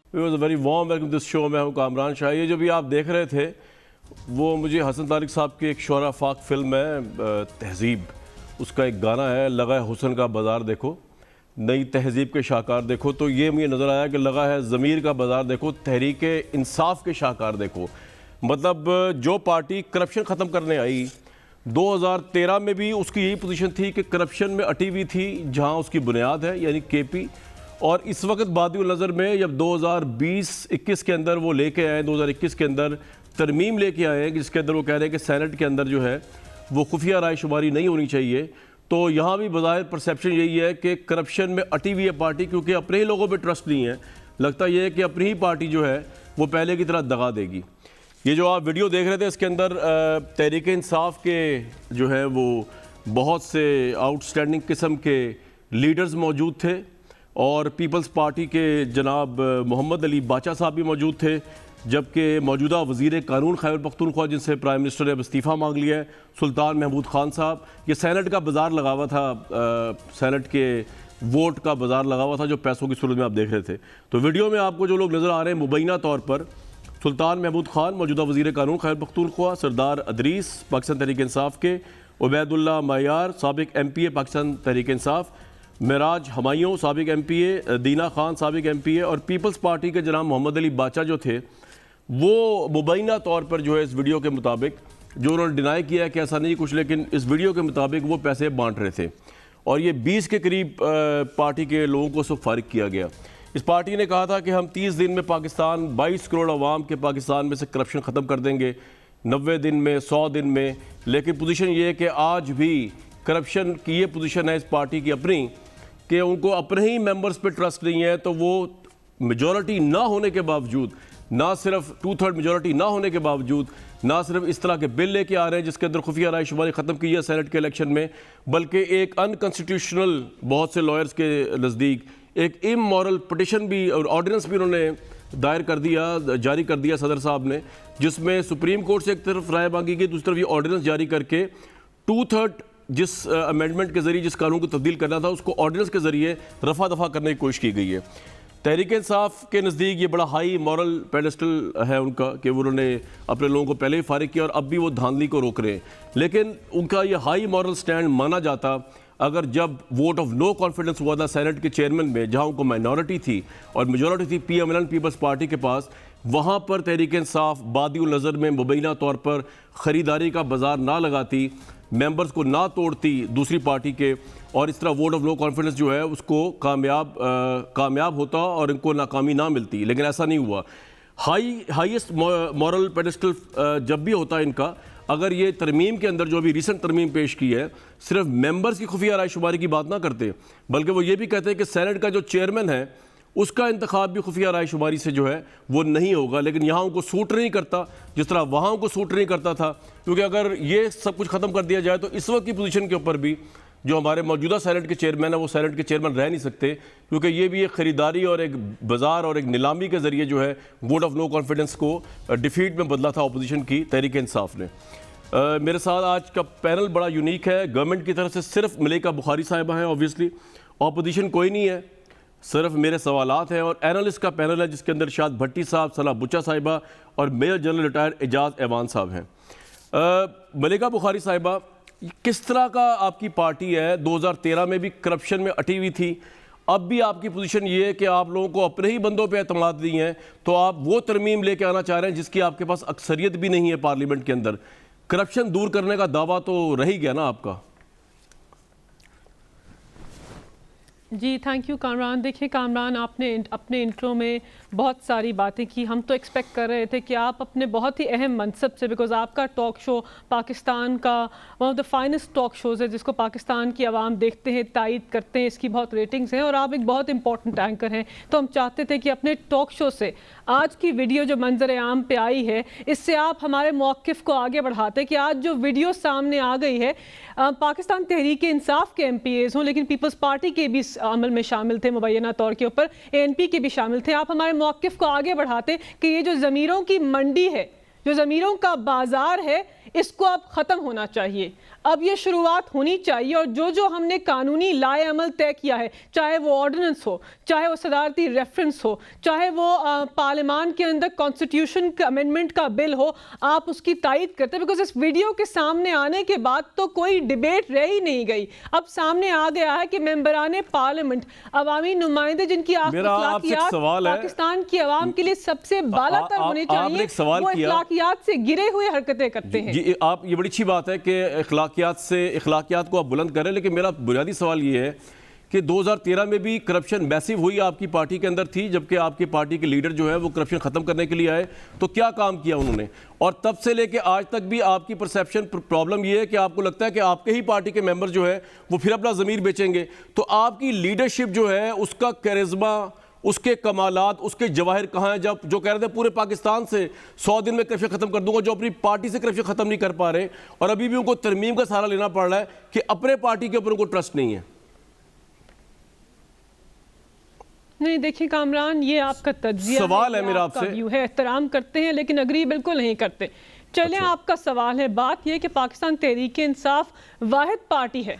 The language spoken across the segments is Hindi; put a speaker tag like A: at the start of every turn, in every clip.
A: It was a very warm welcome this show. मैं हूँ कामरान शाह। ये जो भी आप देख रहे थे वो मुझे हसन तारिक साहब की एक शोरा फाक फिल्म है तहजीब, उसका एक गाना है लगा है हुस्न का बाज़ार देखो, नई तहजीब के शाहकार देखो। तो ये मुझे नज़र आया कि लगा है ज़मीर का बाज़ार देखो, तहरीक इंसाफ के शाहकार देखो। मतलब जो पार्टी करप्शन ख़त्म करने आई 2013 में भी उसकी यही पोजीशन थी कि करप्शन में अटी हुई थी जहां उसकी बुनियाद है यानी केपी। और इस वक्त बादिउल नज़र में जब 2020-21 के अंदर वो लेके आए, 2021 के अंदर तरमीम लेके आए हैं जिसके अंदर वो कह रहे हैं कि सेनेट के अंदर जो है वो खुफिया राय शुमारी नहीं होनी चाहिए। तो यहाँ भी बज़ाहिर परसेप्शन यही है कि करप्शन में अटी हुई है पार्टी, क्योंकि अपने ही लोगों पर ट्रस्ट नहीं है। लगता यह है कि अपनी ही पार्टी जो है वो पहले की तरह दगा देगी। ये जो आप वीडियो देख रहे थे इसके अंदर तहरीक इंसाफ के जो है वो बहुत से आउटस्टैंडिंग किस्म के लीडर्स मौजूद थे और पीपल्स पार्टी के जनाब मोहम्मद अली बाचा साहब भी मौजूद थे, जबकि मौजूदा वज़ीर कानून खैबर पख्तूनख्वा जिनसे प्राइम मिनिस्टर ने अब इस्तीफ़ा मांग लिया है, सुल्तान महमूद खान साहब। ये सेनेट का बाज़ार लगा हुआ था, सेनेट के वोट का बाज़ार लगा हुआ था जो पैसों की सूरत में आप देख रहे थे। तो वीडियो में आपको जो लोग नज़र आ रहे हैं मुबैना तौर पर सुल्तान महमूद खान मौजूदा वज़ीर कानून खैबर पख्तूनख्वा, सरदार अदरीस पाकिस्तान तहरीक इंसाफ के, उबैदुल्ला मायार साबिक MPA पाकिस्तान तहरीक इंसाफ, मेराज हमायूं साबिक MPA, दीना खान साबिक MPA और पीपल्स पार्टी के जनाब मोहम्मद अली बाचा जो थे वो मुबैना तौर पर जो है इस वीडियो के मुताबिक, जो उन्होंने डिनाई किया है कि ऐसा नहीं कुछ, लेकिन इस वीडियो के मुताबिक वो पैसे बांट रहे थे और ये 20 के करीब पार्टी के लोगों को सब फारिग किया गया। इस पार्टी ने कहा था कि हम 30 दिन में पाकिस्तान 22 करोड़ अवाम के पाकिस्तान में से करप्शन ख़त्म कर देंगे, 90 दिन में, 100 दिन में। लेकिन पोजीशन ये है कि आज भी करप्शन की ये पोजीशन है इस पार्टी की अपनी कि उनको अपने ही मेंबर्स पे ट्रस्ट नहीं है। तो वो मेजॉरिटी ना होने के बावजूद, ना सिर्फ 2/3 मेजॉरिटी ना होने के बावजूद, ना सिर्फ इस तरह के बिल लेके आ रहे हैं जिसके अंदर खुफिया राय शुमारी ख़त्म की है सेनेट के इलेक्शन में, बल्कि एक अनकॉन्स्टिट्यूशनल बहुत से लॉयर्स के नज़दीक एक इमोरल पिटिशन भी और ऑर्डिनेंस भी उन्होंने दायर कर दिया, जारी कर दिया सदर साहब ने, जिसमें सुप्रीम कोर्ट से एक तरफ राय मांगी गई, दूसरी तरफ ये ऑर्डिनेंस जारी करके 2/3 जिस अमेंडमेंट के ज़रिए जिस कानून को तब्दील करना था उसको ऑर्डिनेंस के ज़रिए रफा दफा करने की कोशिश की गई है। तहरीक इंसाफ के नज़दीक ये बड़ा हाई मॉरल पेडेस्टल है उनका कि उन्होंने अपने लोगों को पहले ही फारिग किया और अब भी वो धांधली को रोक रहे हैं। लेकिन उनका ये हाई मॉरल स्टैंड माना जाता अगर जब वोट ऑफ नो कॉन्फिडेंस हुआ था सेनेट के चेयरमैन में, जहां उनको माइनॉरिटी थी और मेजॉरिटी थी PMLN पीपल्स पार्टी के पास, वहां पर तहरीक इंसाफ बादिउल नज़र में मुबैना तौर पर ख़रीदारी का बाज़ार ना लगाती, मेंबर्स को ना तोड़ती दूसरी पार्टी के, और इस तरह वोट ऑफ नो कॉन्फिडेंस जो है उसको कामयाब होता और इनको नाकामी ना मिलती। लेकिन ऐसा नहीं हुआ। हाईएस्ट मॉरल पेडेस्टल जब भी होता है इनका, अगर ये तरमीम के अंदर जो अभी रिसेंट तरमीम पेश की है सिर्फ मेंबर्स की खुफिया राय शुमारी की बात ना करते, बल्कि वो ये भी कहते हैं कि सेनेट का जो चेयरमैन है उसका इंतखाब भी खुफिया राय शुमारी से जो है वो नहीं होगा। लेकिन यहाँ उनको सूट नहीं करता जिस तरह वहाँ उनको सूट नहीं करता था, क्योंकि अगर ये सब कुछ ख़त्म कर दिया जाए तो इस वक्त की पोजीशन के ऊपर भी जो हमारे मौजूदा सेनेट के चेयरमैन है वो सेनेट के चेयरमैन रह नहीं सकते, क्योंकि ये भी एक ख़रीदारी और एक बाज़ार और एक नीलामी के ज़रिए जो है वोट ऑफ नो कॉन्फिडेंस को डिफीट में बदला था अपोजिशन की तहरीक इंसाफ ने। मेरे साथ आज का पैनल बड़ा यूनिक है। गवर्नमेंट की तरफ से सिर्फ मलिका बुखारी साहिबा हैं, ऑब्वियसली अपोजिशन कोई नहीं है, सिर्फ मेरे सवालात हैं, और एनालिस्ट का पैनल है जिसके अंदर शाद भट्टी साहब, सलाह बुच्चा साहिबा और मेजर जनरल रिटायर्ड एजाज ऐवान साहब हैं। मलिका बुखारी साहिबा, किस तरह का आपकी पार्टी है? 2013 में भी करप्शन में अटी हुई थी, अब भी आपकी पोजीशन ये है कि आप लोगों को अपने ही बंदों पे एतमाद नहीं है, तो आप वो तरमीम लेके आना चाह रहे हैं जिसकी आपके पास अक्सरियत भी नहीं है पार्लियामेंट के अंदर। करप्शन दूर करने का दावा तो रह ही गया ना आपका।
B: जी थैंक यू कामरान। देखिए कामरान, आपने अपने इंट्रो में बहुत सारी बातें की। हम तो एक्सपेक्ट कर रहे थे कि आप अपने बहुत ही अहम मनसब से, बिकॉज आपका टॉक शो पाकिस्तान का one of the finest talk shows है जिसको पाकिस्तान की आवाम देखते हैं, तायद करते हैं, इसकी बहुत रेटिंग्स हैं और आप एक बहुत इंपॉर्टेंट एंकर हैं। तो हम चाहते थे कि अपने टॉक शो से आज की वीडियो जो मंजर आम पे आई है इससे आप हमारे मौक़िफ़ को आगे बढ़ाते कि आज जो वीडियो सामने आ गई है, पाकिस्तान तहरीक इंसाफ के MPAs हों लेकिन पीपल्स पार्टी के भी अमल में शामिल थे, मुबैना तौर के ऊपर ANP के भी शामिल थे, आप हमारे मौक़िफ़ को आगे बढ़ाते कि ये जो ज़मीरों की मंडी है, जो ज़मीरों का बाज़ार है, इसको अब ख़त्म होना चाहिए। अब ये शुरुआत होनी चाहिए और जो जो हमने कानूनी लाए अमल तय किया है, चाहे वो ऑर्डिनेंस हो, चाहे वो सदारती रेफरेंस हो, चाहे वो पार्लियामान के अंदर कॉन्स्टिट्यूशन अमेंडमेंट का बिल हो, आप उसकी तायद करते हैं। बिकॉज इस वीडियो के सामने आने के बाद तो कोई डिबेट रह ही नहीं गई। अब सामने आ गया है कि मेंबरान पार्लियामेंट, अवामी नुमाइंदे जिनकी अखलाकियात पाकिस्तान की आवाम के लिए सबसे बालातर होने चाहिए, वो अखलाकियात से गिरे हुए हरकतें करते हैं।
A: आप ये बड़ी अच्छी बात है कि अखलाकियात को आप बुलंद करें, लेकिन मेरा बुनियादी सवाल ये है कि 2013 में भी करप्शन मैसिव हुई आपकी पार्टी के अंदर थी, जबकि आपकी पार्टी के लीडर जो है वो करप्शन ख़त्म करने के लिए आए, तो क्या काम किया उन्होंने? और तब से लेके आज तक भी आपकी परसेप्शन प्रॉब्लम ये है कि आपको लगता है कि आपके ही पार्टी के मेंबर जो है वो फिर अपना ज़मीर बेचेंगे। तो आपकी लीडरशिप जो है उसका कैरिज्मा, उसके कमालात, उसके जवाहिर कहाँ हैं? जब जो कह रहे थे पूरे पाकिस्तान से 100 दिन में करप्शन खत्म कर दूंगा, जो अपनी पार्टी से करप्शन खत्म नहीं कर पा रहे और अभी भी उनको तरमीम का सहारा लेना पड़ रहा है कि अपने पार्टी के ऊपर उनको ट्रस्ट नहीं है।
B: नहीं, देखिए कामरान, ये आपका तज्जिया
A: सवाल है मेरा आपसे,
B: व्यू है, एहतराम करते हैं लेकिन अग्री बिल्कुल नहीं करते। चलें, आपका सवाल है। बात यह कि पाकिस्तान तहरीक इंसाफ वाहिद पार्टी है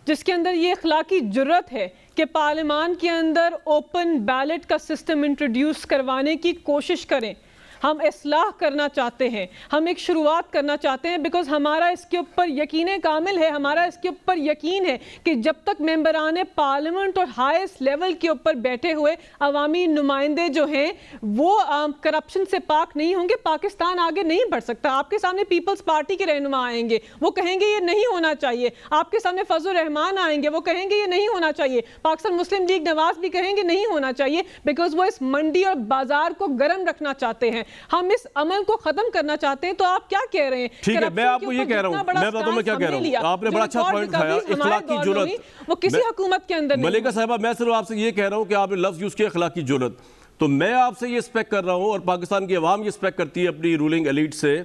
B: जिसके अंदर ये अखलाकी जुर्रत है कि पार्लियामान के अंदर ओपन बैलेट का सिस्टम इंट्रोड्यूस करवाने की कोशिश करें। हम इस्लाह करना चाहते हैं, हम एक शुरुआत करना चाहते हैं, बिकॉज हमारा इसके ऊपर यकीन कामिल है, हमारा इसके ऊपर यकीन है कि जब तक मेंबरान पार्लियामेंट और हाईएस्ट लेवल के ऊपर बैठे हुए अवामी नुमाइंदे जो हैं वो करप्शन से पाक नहीं होंगे, पाकिस्तान आगे नहीं बढ़ सकता। आपके सामने पीपल्स पार्टी के रहनुमा आएंगे, वो कहेंगे ये नहीं होना चाहिए। आपके सामने फजल रहमान आएंगे, वो कहेंगे ये नहीं होना चाहिए। पाकिस्तान मुस्लिम लीग नवाज भी कहेंगे नहीं होना चाहिए, बिकॉज वो इस मंडी और बाजार को गर्म रखना चाहते हैं, हम इस अमल को खत्म करना चाहते हैं। तो आप क्या कह रहे हैं?
A: ठीक है, मैं आपको ये कह रहा हूं, मैं बताता हूं मैं क्या कह रहा हूं। आपने बड़ा अच्छा पॉइंट उठाया, इखलाकी जुर्रत,
B: वो किसी हुकूमत के अंदर नहीं।
A: मलिका साहिबा, मैं सिर्फ आपसे ये कह रहा हूं कि आपने लफ्ज यूज किया इखलाकी जुर्रत, तो मैं आपसे ये एक्सपेक्ट कर रहा हूं और पाकिस्तान की आवाम ये एक्सपेक्ट करती है अपनी रूलिंग एलीट से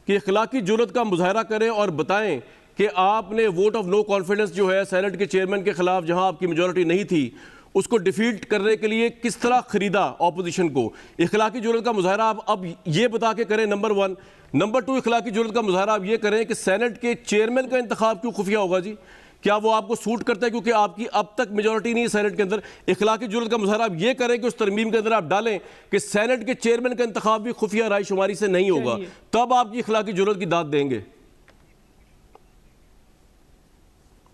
A: कि इखलाकी जुर्रत का मुजाहरा करें और बताएं कि आपने वोट ऑफ नो कॉन्फिडेंस जो है सेनेट के चेयरमैन के खिलाफ, जहां आपकी मेजोरिटी नहीं थी, उसको डिफीट करने के लिए किस तरह खरीदा ऑपोजिशन को। इखलाकी जुर्रत का मुजाहरा आप अब ये बता के करें, नंबर 1। नंबर 2, इखलाकी जुर्रत का मुजाहरा आप ये करें कि सेनेट के चेयरमैन का इंतखाब क्यों खुफिया होगा जी? क्या वो आपको सूट करता है क्योंकि आपकी अब तक मेजोरिटी नहीं है सेनेट के अंदर? इखलाकी जुर्रत का मुजाहरा आप ये करें कि उस तरमीम के अंदर आप डालें कि सेनेट के चेयरमैन का इंतखाब भी खुफिया राय शुमारी से नहीं होगा, तब आपकी इखलाकी जुर्रत की दाद देंगे।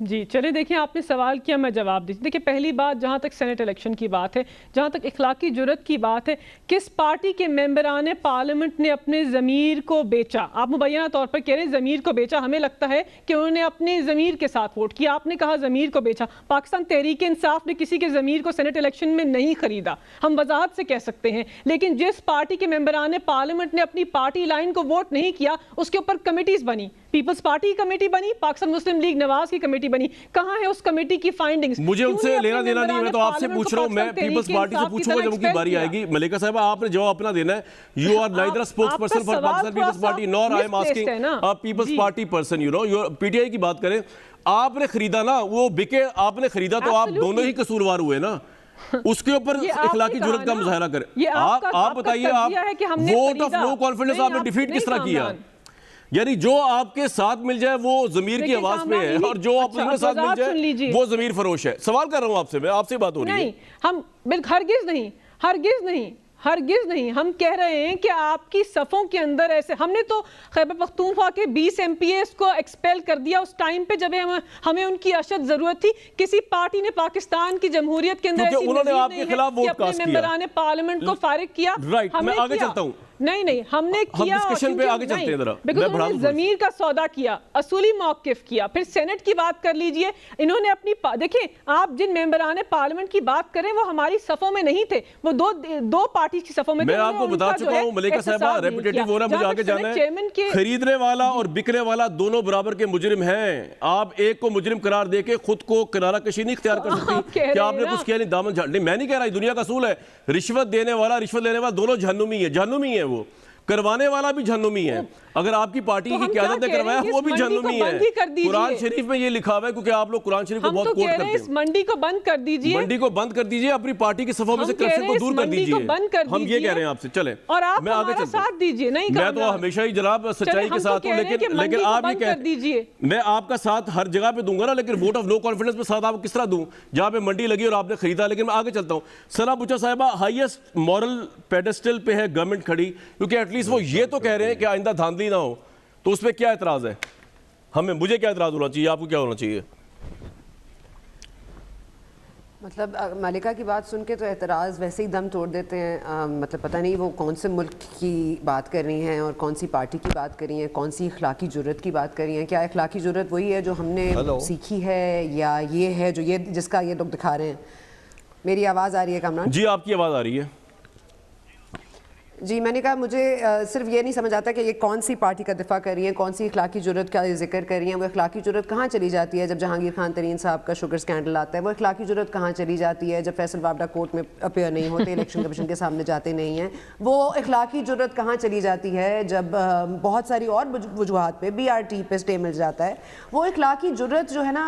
B: जी चलिए, देखिए आपने सवाल किया, मैं जवाब दीजिए। देखिए, पहली बात, जहाँ तक सेनेट इलेक्शन की बात है, जहाँ तक इखलाकी जुर्रत की बात है, किस पार्टी के मेंबरान पार्लियामेंट ने अपने ज़मीर को बेचा? आप मुबैना तौर पर कह रहे हैं ज़मीर को बेचा, हमें लगता है कि उन्होंने अपने ज़मीर के साथ वोट किया। आपने कहा ज़मीर को बेचा। पाकिस्तान तहरीक इंसाफ ने किसी के ज़मीर को सेनेट इलेक्शन में नहीं खरीदा, हम वजाहत से कह सकते हैं। लेकिन जिस पार्टी के मेंबरान पार्लियामेंट ने अपनी पार्टी लाइन को वोट नहीं किया, उसके ऊपर कमेटीज़ बनी, पीपल्स पार्टी की कमेटी बनी, पाकिस्तान मुस्लिम लीग नवाज की कमेटी बनी। कहां है उस कमेटी की फाइंडिंग्स?
A: मुझे उनसे लेना देना नहीं है, मैं तो आपसे पूछ रहा हूं, मैं पीपल्स पार्टी से पूछूंगा जब उनकी बारी आएगी। मलिका साहब, आपने जवाब अपना देना है। You are neither spokesperson for Pakistan Peoples Party nor I am asking a peoples party person, you know. You PTI की बात करें, आपने खरीदा ना, वो बिके, आपने खरीदा, तो आप दोनों ही कसूरवार हुए ना। उसके ऊपर इखलाकी जुर्रत का मुजाहरा करें। आप बताइए, आप वोट ऑफ नो कॉन्फिडेंस आपने डिफीट किस तरह किया? यानी जो आपके साथ मिल जाए वो जमीर की आवाज पे है और जो अपोजिशन के साथ मिल जाए वो जमीर फरोश है। सवाल कर रहा हूं आपसे, मैं आपसे बात हो रही है।
B: नहीं, हम हरगिज नहीं, हरगिज नहीं, हरगिज नहीं। हम कह रहे हैं कि आपकी सफ़ों के अंदर ऐसे, हमने तो खैबर पख्तूनख्वा के 20 MPs को एक्सपेल कर दिया उस टाइम पे जब हमें उनकी अशद जरूरत थी। किसी पार्टी ने पाकिस्तान की जमहूरियत के अंदर ऐसी
A: उन्होंने आपके खिलाफ वोट कास्ट किया,
B: मेंबरान पार्लियामेंट को फारिग किया।
A: राइट, मैं आगे चलता हूं।
B: नहीं, हमने किया,
A: डिस्कशन पे आगे चलते हैं जरा।
B: उन्होंने जमीर का सौदा किया, असूली मौकिफ किया। फिर सेनेट की बात कर लीजिए, इन्होंने अपनी, देखिए आप जिन मेंबरान पार्लियामेंट की बात करें वो हमारी सफों में नहीं थे, वो दो पार्टी की सफों में थे।
A: मैं आपको बता चुका हूं मलिका साहबा, रेपिटेटिव हो रहा है, मुझे आगे जाना है। खरीदने वाला और बिकने वाला दोनों बराबर के मुजरिम हैं। आप एक को मुजरिम करार देके खुद को किनारा कशी नहीं इख्तियार कर सकती कि आपने कुछ किया नहीं, दामन झाड़ नहीं। मैं नहीं कह रहा, दुनिया का असूल है, रिश्वत देने वाला रिश्वत लेने वाला दोनों जहन्नुमी है, जहन्नुमी है, वो करवाने वाला भी जहन्नुमी है। अगर आपकी पार्टी
B: तो
A: की
B: हम
A: क़यादत ने
B: क्या कह रहे
A: करवाया
B: हैं
A: वो
B: कि
A: भी
B: इस मंडी को
A: जनूनी
B: बंद ही कर
A: है।
B: दीजिए।
A: कुरान शरीफ में ये लिखा हुआ है, क्योंकि आप लोग कुरान शरीफ को
B: हम
A: बहुत
B: तो
A: कोट
B: कह रहे
A: करते
B: हैं इस
A: हैं।
B: मंडी को बंद कर दीजिए,
A: मंडी को बंद कर दीजिए, अपनी पार्टी की सफों में से
B: हम कह
A: करप्शन
B: रहे
A: को
B: हैं
A: दूर
B: इस
A: कर
B: मंडी को
A: दीजिए।
B: बंद कर
A: हम ये
B: दीजिए
A: कह रहे हैं आपसे। चले
B: और आप
A: मैं आगे
B: हमारा
A: चलता हूं।
B: साथ दीजिए। नहीं
A: मैं तो
B: कामरान,
A: हमेशा ही जनाब सच्चाई के
B: हम तो
A: साथ
B: कह
A: हूं,
B: रहे हैं कि
A: लेकिन
B: मंडी
A: लेकिन
B: को
A: आप ये
B: बंद कर दीजिए।
A: मैं आपका साथ हर जगह पे दूंगा ना, लेकिन वोट ऑफ नो कॉन्फिडेंस पे साथ आपको किस तरह दूं जहां पे मंडी लगी और आपने खरीदा। लेकिन मैं आगे चलता हूं। सना बुच्चा साहिबा, हाईएस्ट मॉरल पेडेस्टल पे है गवर्नमेंट खड़ी, क्योंकि एटलीस्ट वो ये तो कह रहे हैं कि आइंदा धांधली ना हो, तो उस पर क्या एतराज है? मुझे क्या एतराज होना चाहिए, आपको क्या होना चाहिए?
C: मतलब मलिका की बात सुन के तो एतराज़ वैसे ही दम तोड़ देते हैं। मतलब पता नहीं वो कौन से मुल्क की बात कर रही हैं और कौन सी पार्टी की बात कर रही हैं, कौन सी अखलाकी जुर्रत की बात कर रही हैं। क्या अखलाकी जुर्रत वही है जो हमने सीखी है, या ये है जो ये जिसका ये लोग दिखा रहे हैं? मेरी आवाज़ आ रही है कामरान
A: जी? आपकी आवाज़ आ रही है
C: जी। मैंने कहा मुझे सिर्फ ये नहीं समझ आता कि ये कौन सी पार्टी का दिफा कर रही है, कौन सी अखलाकी जुर्रत का जिक्र कर रही है। वो अखलाकी जुर्रत कहाँ चली जाती है जब जहांगीर खान तरीन साहब का शुगर स्कैंडल आता है? वो अखलाकी जुर्रत कहाँ चली जाती है जब फैसल वावडा कोर्ट में अपेयर नहीं होते, इलेक्शन कमीशन के सामने जाते नहीं हैं? वो अखलाकी जुर्रत कहाँ चली जाती है जब बहुत सारी और वजूहात पे BRT पे स्टे मिल जाता है? वो अखलाकी जुर्रत जो है ना,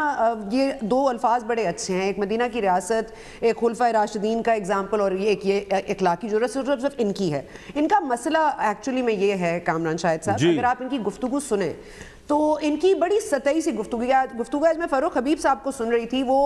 C: ये दो अल्फाज बड़े अच्छे हैं, एक मदीना की रियासत, एक खुलफा राशिदीन का एग्जाम्पल, और ये अखलाकी जुर्रत सिर्फ इनकी है। इनका मसला एक्चुअली में ये है कामरान शाहिद साहब, अगर आप इनकी गुफ्तगू सुने तो इनकी बड़ी सतही सी गुफ्तगू आज मैं फ़ारूक हबीब साहब को सुन रही थी। वो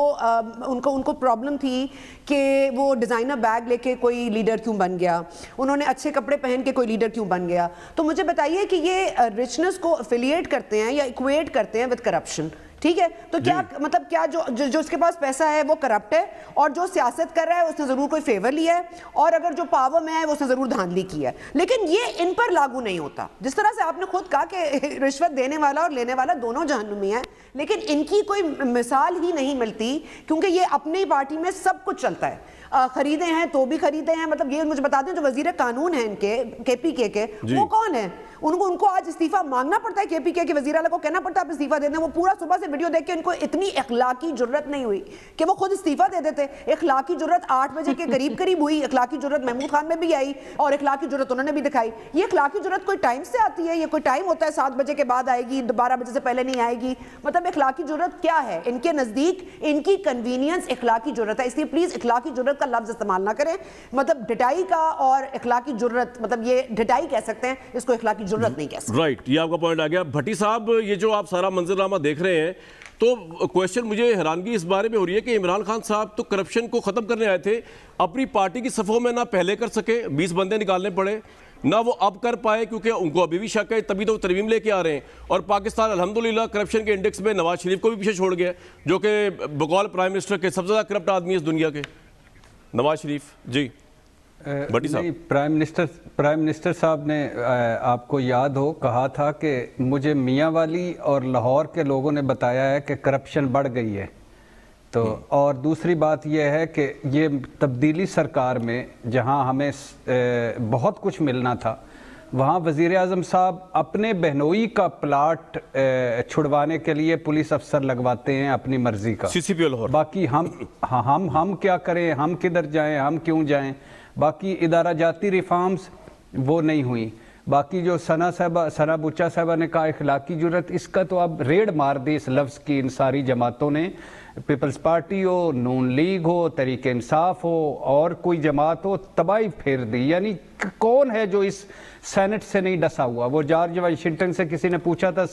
C: उनको प्रॉब्लम थी कि वो डिज़ाइनर बैग लेके कोई लीडर क्यों बन गया, उन्होंने अच्छे कपड़े पहन के कोई लीडर क्यों बन गया। तो मुझे बताइए कि ये रिचनेस को एफिलिएट करते हैं या इक्वेट करते हैं विद करप्शन? ठीक है, तो क्या मतलब क्या जो उसके पास पैसा है वो करप्ट है, और जो सियासत कर रहा है उसने जरूर कोई फेवर लिया है, और अगर जो पावर में है वो उसने जरूर धांधली की है। लेकिन ये इन पर लागू नहीं होता। जिस तरह से आपने खुद कहा कि रिश्वत देने वाला और लेने वाला दोनों जहन्नुमी है, लेकिन इनकी कोई मिसाल ही नहीं मिलती, क्योंकि ये अपनी पार्टी में सब कुछ चलता है। खरीदे हैं तो भी खरीदे हैं। मतलब ये मुझे बता दें, जो वजीर कानून है इनके KPK के, वो कौन है? उनको आज इस्तीफा मांगना पड़ता है। KPK के वजीर आला को कहना पड़ता है आप इस्तीफा दे दें। वो पूरा सुबह से वीडियो देख के इनको इतनी अखलाकी जुर्रत नहीं हुई कि वो खुद इस्तीफा दे देते। अखलाकी जुर्रत 8 बजे के करीब हुई। अखलाकी जुर्रत महमूद खान में भी आई और अखलाकी जुर्रत उन्होंने भी दिखाई। ये अखलाकी जुर्रत कोई टाइम से आती है? ये कोई टाइम होता है 7 बजे के बाद आएगी, 12 बजे से पहले नहीं आएगी? मतलब अखलाकी जुर्रत क्या है? इनके नजदीक इनकी कन्वीनियंस अखलाकी जुर्रत है। इसलिए प्लीज अखलाकी जुर्रत का लफ्ज इस्तेमाल ना करें। मतलब ढिटाई का और अखलाकी जुर्रत, मतलब ये ढिटाई कह सकते हैं, इसको अखलाकी जुर्रत नहीं कह सकते।
A: राइट, ये आपका पॉइंट आ गया। भट्टी साहब, ये जो आप सारा मंजरनामा देख रहे हैं, तो क्वेश्चन मुझे हैरानगी इस बारे में हो रही है कि इमरान खान साहब तो करप्शन को खत्म करने आए थे, अपनी पार्टी की सफ़ों में ना पहले कर सके, 20 बंदे निकालने पड़े, ना वो अब कर पाए क्योंकि उनको अभी भी शक है, तभी तो तरमीम लेके आ रहे हैं। और पाकिस्तान अल्हम्दुलिल्लाह करप्शन के इंडेक्स में नवाज शरीफ को भी पीछे छोड़ गया, जो कि बकौल प्राइम मिनिस्टर के सबसे ज़्यादा करप्ट आदमी है इस दुनिया के, नवाज शरीफ जी। भट्टी साहब,
D: प्राइम मिनिस्टर साहब ने आपको याद हो कहा था कि मुझे मियाँ वाली और लाहौर के लोगों ने बताया है कि करप्शन बढ़ गई है। तो और दूसरी बात यह है कि ये तब्दीली सरकार में जहां हमें बहुत कुछ मिलना था, वहाँ वज़ीर आज़म साहब अपने बहनोई का प्लाट छुड़वाने के लिए पुलिस अफसर लगवाते हैं अपनी मर्जी का।
A: CCP लाहौर।
D: बाकी हम क्या करें, हम किधर जाएं, हम क्यों जाएं? बाकी इदारा जाती रिफॉर्म्स वो नहीं हुई। बाकी जो सना बुच्चा साहबा ने कहा इखलाकी जुर्रत, इसका तो अब रेड मार दी इस लफ्ज़ की इन सारी जमातों ने। पीपल्स पार्टी हो, नून लीग हो, तहरीक इंसाफ हो और कोई जमात हो, तबाही फेर दी। यानी कौन है जो इस सेनेट से नहीं डसा हुआ? वो जॉर्ज वाशिंगटन से किसी ने पूछा था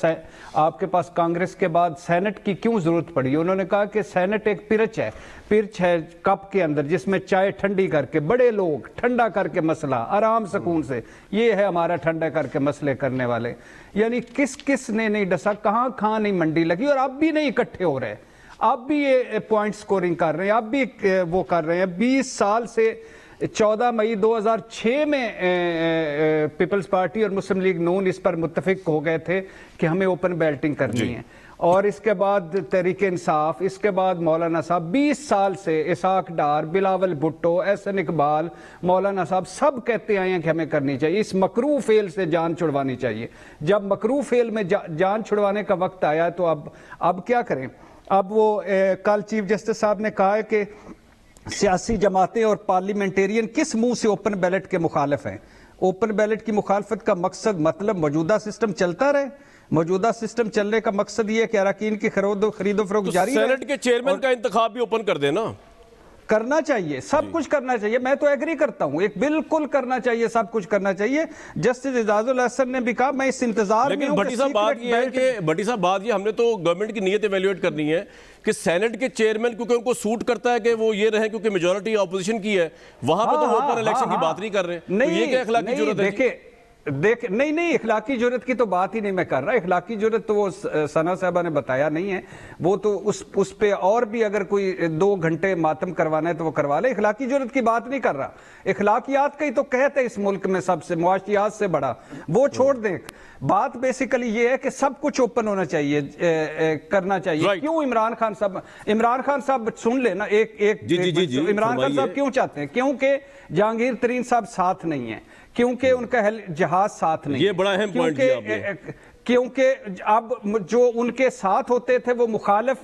D: आपके पास कांग्रेस के बाद सेनेट की क्यों जरूरत पड़ी? उन्होंने कहा कि सेनेट एक पिरच है कप के अंदर, जिसमें चाय ठंडी करके बड़े लोग ठंडा करके मसला आराम सुकून से, ये है हमारा ठंडा करके मसले करने वाले। यानी किस ने नहीं डसा, कहाँ नहीं मंडी लगी, और अब भी नहीं इकट्ठे हो रहे। अब भी ये पॉइंट स्कोरिंग कर रहे हैं, अब भी वो कर रहे हैं। 20 साल से 14 मई 2006 में पीपल्स पार्टी और मुस्लिम लीग नून इस पर मुत्तफिक हो गए थे कि हमें ओपन बैल्टिंग करनी है। और इसके बाद तहरीक इंसाफ, इसके बाद मौलाना साहब, 20 साल से इसाक डार, बिलावल भुट्टो, एहसन इकबाल, मौलाना साहब सब कहते आए हैं कि हमें करनी चाहिए। इस मकरू फेल से जान छुड़वानी चाहिए। जब मकरू फेल में जान छुड़वाने का वक्त आया तो अब क्या करें? अब वो कल चीफ जस्टिस साहब ने कहा है कि सियासी जमातें और पार्लियामेंटेरियन किस मुंह से ओपन बैलेट के मुखालिफ हैं। ओपन बैलेट की मुखालफत का मकसद मतलब मौजूदा सिस्टम चलता रहे, मौजूदा सिस्टम चलने का मकसद ये है कि अरकान की खरीदो फरोख्त जारी रहे।
A: सेनेट के चेयरमैन का इंतखाब भी ओपन कर देना,
D: करना चाहिए, सब कुछ करना चाहिए, मैं तो एग्री करता हूं, एक बिल्कुल करना चाहिए, सब कुछ करना चाहिए। जस्टिस एजाजुल हसन ने भी कहा मैं इस इंतजार में
A: लेकिन
D: हूं
A: भट्टी साहब बात ये है कि भट्टी साहब बात ये हमने तो गवर्नमेंट की नीयत एवेल्युएट करनी है कि सेनेट के चेयरमैन क्योंकि उनको सूट करता है कि वो ये रहे क्योंकि मेजॉरिटी ऑपोजिशन की है, वहां पे तो ओपन इलेक्शन की बात नहीं कर रहे, तो ये क्या अखलाकी जरूरत है?
D: नहीं इखलाकी जरूरत की तो बात ही नहीं मैं कर रहा। इखलाकी जरूरत तो वो सना साहबा ने बताया नहीं है, वो तो उस पे और भी अगर कोई 2 घंटे मातम करवाना है तो वो करवा ले, इखलाकी जरूरत की बात नहीं कर रहा। इखलाकियात का ही तो कहते हैं इस मुल्क में सबसे मुआशियात से बड़ा, वो छोड़ दें। बात बेसिकली ये है कि सब कुछ ओपन होना चाहिए, करना चाहिए। क्यों इमरान खान साहब सुन लेना इमरान खान साहब क्यों चाहते हैं? क्योंकि जहांगीर तरीन साहब साथ नहीं है, क्योंकि उनका जहाज साथ नहीं,
A: ये बड़ा अहम पॉइंट दिया आपने।
D: क्योंकि अब जो उनके साथ होते थे वो मुखालिफ